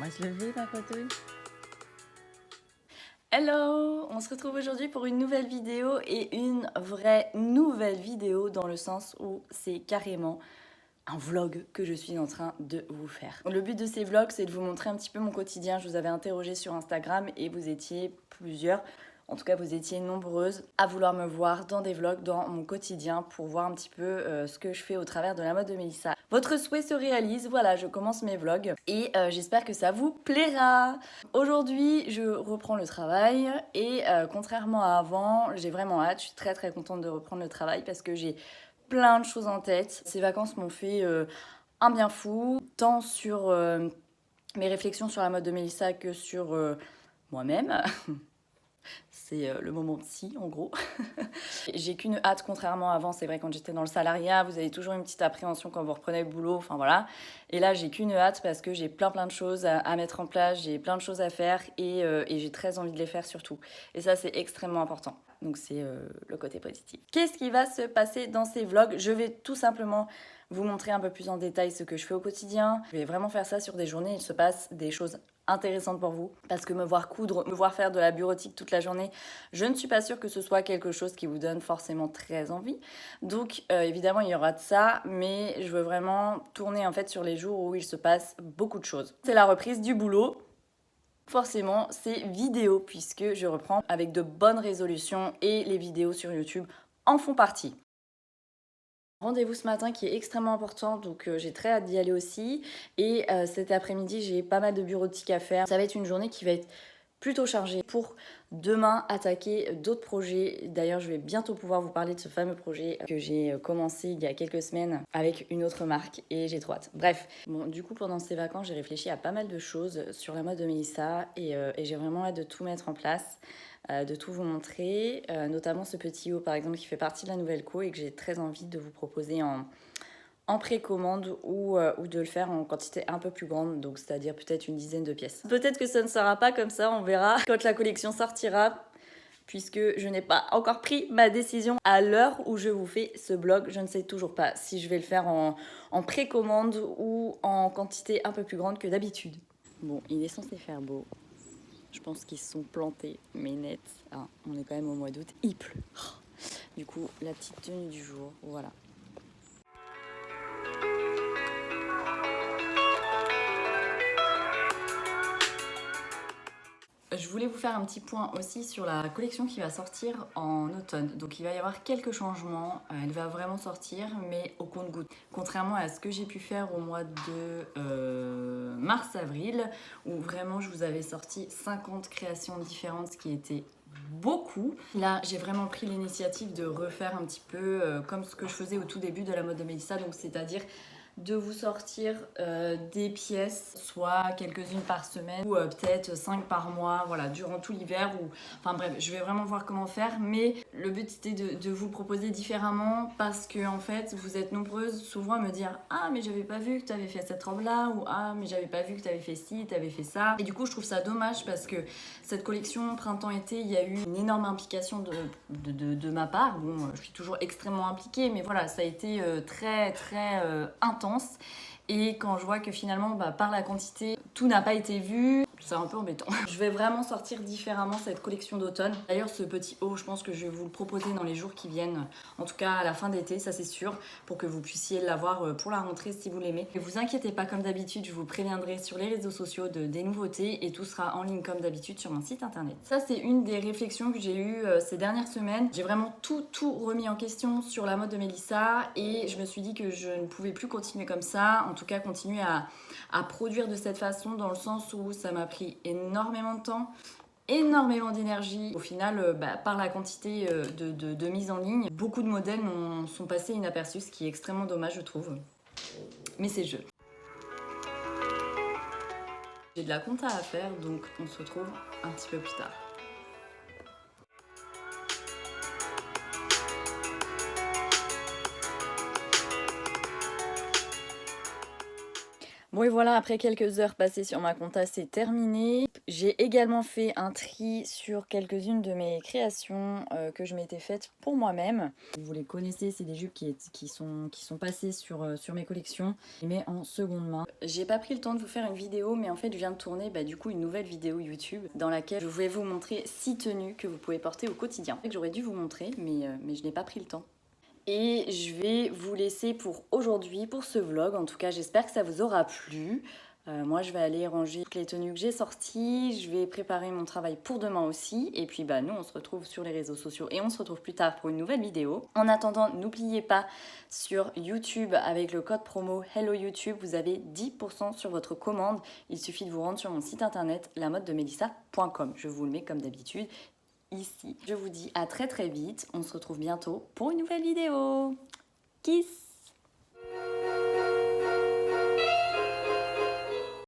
On va se lever, ma patouille. Hello! On se retrouve aujourd'hui pour une nouvelle vidéo et une vraie nouvelle vidéo dans le sens où c'est carrément un vlog que je suis en train de vous faire. Le but de ces vlogs, c'est de vous montrer un petit peu mon quotidien. Je vous avais interrogé sur Instagram et vous étiez plusieurs. En tout cas, vous étiez nombreuses à vouloir me voir dans des vlogs, dans mon quotidien, pour voir un petit peu ce que je fais au travers de la mode de Mélissa. Votre souhait se réalise, voilà, je commence mes vlogs et j'espère que ça vous plaira. Aujourd'hui, je reprends le travail et contrairement à avant, j'ai vraiment hâte. Je suis très très contente de reprendre le travail parce que j'ai plein de choses en tête. Ces vacances m'ont fait un bien fou, tant sur mes réflexions sur la mode de Mélissa que sur moi-même. C'est le moment psy, en gros. J'ai qu'une hâte, contrairement à avant. C'est vrai, quand j'étais dans le salariat, vous avez toujours une petite appréhension quand vous reprenez le boulot. Enfin, voilà. Et là, j'ai qu'une hâte parce que j'ai plein de choses à mettre en place. J'ai plein de choses à faire et j'ai très envie de les faire surtout. Et ça, c'est extrêmement important. Donc, c'est le côté positif. Qu'est-ce qui va se passer dans ces vlogs? Je vais tout simplement vous montrer un peu plus en détail ce que je fais au quotidien. Je vais vraiment faire ça sur des journées. Il se passe des choses intéressantes pour vous parce que me voir coudre, me voir faire de la bureautique toute la journée, je ne suis pas sûre que ce soit quelque chose qui vous donne forcément très envie. Donc évidemment il y aura de ça, mais je veux vraiment tourner en fait sur les jours où il se passe beaucoup de choses. C'est la reprise du boulot. Forcément, c'est vidéo puisque je reprends avec de bonnes résolutions et les vidéos sur YouTube en font partie. Rendez-vous ce matin qui est extrêmement important, donc j'ai très hâte d'y aller aussi. Et cet après-midi, j'ai pas mal de bureautique à faire. Ça va être une journée qui va être plutôt chargée pour demain attaquer d'autres projets. D'ailleurs, je vais bientôt pouvoir vous parler de ce fameux projet que j'ai commencé il y a quelques semaines avec une autre marque et j'ai trop hâte. Bref, bon, du coup, pendant ces vacances, j'ai réfléchi à pas mal de choses sur la mode de Mélissa et j'ai vraiment hâte de tout mettre en place. De tout vous montrer, notamment ce petit haut par exemple qui fait partie de la nouvelle co et que j'ai très envie de vous proposer en précommande ou de le faire en quantité un peu plus grande, donc c'est-à-dire peut-être une dizaine de pièces. Peut-être que ça ne sera pas comme ça, on verra quand la collection sortira, puisque je n'ai pas encore pris ma décision à l'heure où je vous fais ce blog. Je ne sais toujours pas si je vais le faire en précommande ou en quantité un peu plus grande que d'habitude. Bon, il est censé faire beau. Je pense qu'ils se sont plantés, mais net. Ah, on est quand même au mois d'août, il pleut. Du coup, la petite tenue du jour, voilà. Je voulais vous faire un petit point aussi sur la collection qui va sortir en automne. Donc il va y avoir quelques changements. Elle va vraiment sortir, mais au compte-gouttes. Contrairement à ce que j'ai pu faire au mois de mars-avril, où vraiment je vous avais sorti 50 créations différentes, ce qui était beaucoup. Là, j'ai vraiment pris l'initiative de refaire un petit peu comme ce que je faisais au tout début de la mode de Mélissa, donc c'est-à-dire de vous sortir des pièces, soit quelques-unes par semaine ou peut-être 5 par mois, voilà, durant tout l'hiver. Ou... Enfin bref, je vais vraiment voir comment faire, mais le but c'était de vous le proposer différemment parce que en fait, vous êtes nombreuses souvent à me dire « Ah, mais j'avais pas vu que tu avais fait cette robe-là » ou « Ah, mais j'avais pas vu que tu avais fait ci, tu avais fait ça ». Et du coup, je trouve ça dommage parce que cette collection printemps-été, il y a eu une énorme implication de ma part. Bon, je suis toujours extrêmement impliquée, mais voilà, ça a été très intense. Et quand je vois que finalement, par la quantité, tout n'a pas été vu, c'est un peu embêtant. Je vais vraiment sortir différemment cette collection d'automne. D'ailleurs, ce petit haut, je pense que je vais vous le proposer dans les jours qui viennent. En tout cas, à la fin d'été, ça c'est sûr, pour que vous puissiez l'avoir pour la rentrée si vous l'aimez. Ne vous inquiétez pas, comme d'habitude, je vous préviendrai sur les réseaux sociaux des nouveautés et tout sera en ligne comme d'habitude sur mon site internet. Ça, c'est une des réflexions que j'ai eues ces dernières semaines. J'ai vraiment tout remis en question sur la mode de Mélissa et je me suis dit que je ne pouvais plus continuer comme ça, en tout cas continuer à produire de cette façon, dans le sens où ça m'a pris énormément de temps, énormément d'énergie. Au final, par la quantité de mise en ligne, beaucoup de modèles sont passés inaperçus, ce qui est extrêmement dommage, je trouve. Mais c'est le jeu. J'ai de la compta à faire, donc on se retrouve un petit peu plus tard. Bon et voilà, après quelques heures passées sur ma compta, c'est terminé. J'ai également fait un tri sur quelques-unes de mes créations que je m'étais faites pour moi-même. Vous les connaissez, c'est des jupes qui sont passées sur mes collections. Je les mets en seconde main. J'ai pas pris le temps de vous faire une vidéo, mais en fait je viens de tourner du coup une nouvelle vidéo YouTube dans laquelle je voulais vous montrer 6 tenues que vous pouvez porter au quotidien. J'aurais dû vous montrer, mais je n'ai pas pris le temps. Et je vais vous laisser pour aujourd'hui, pour ce vlog. En tout cas, j'espère que ça vous aura plu. Moi, je vais aller ranger toutes les tenues que j'ai sorties. Je vais préparer mon travail pour demain aussi. Et puis, nous, on se retrouve sur les réseaux sociaux et on se retrouve plus tard pour une nouvelle vidéo. En attendant, n'oubliez pas, sur YouTube, avec le code promo Hello YouTube, vous avez 10% sur votre commande. Il suffit de vous rendre sur mon site internet, lamodedemelissa.com. Je vous le mets comme d'habitude ici. Je vous dis à très très vite. On se retrouve bientôt pour une nouvelle vidéo. Kiss!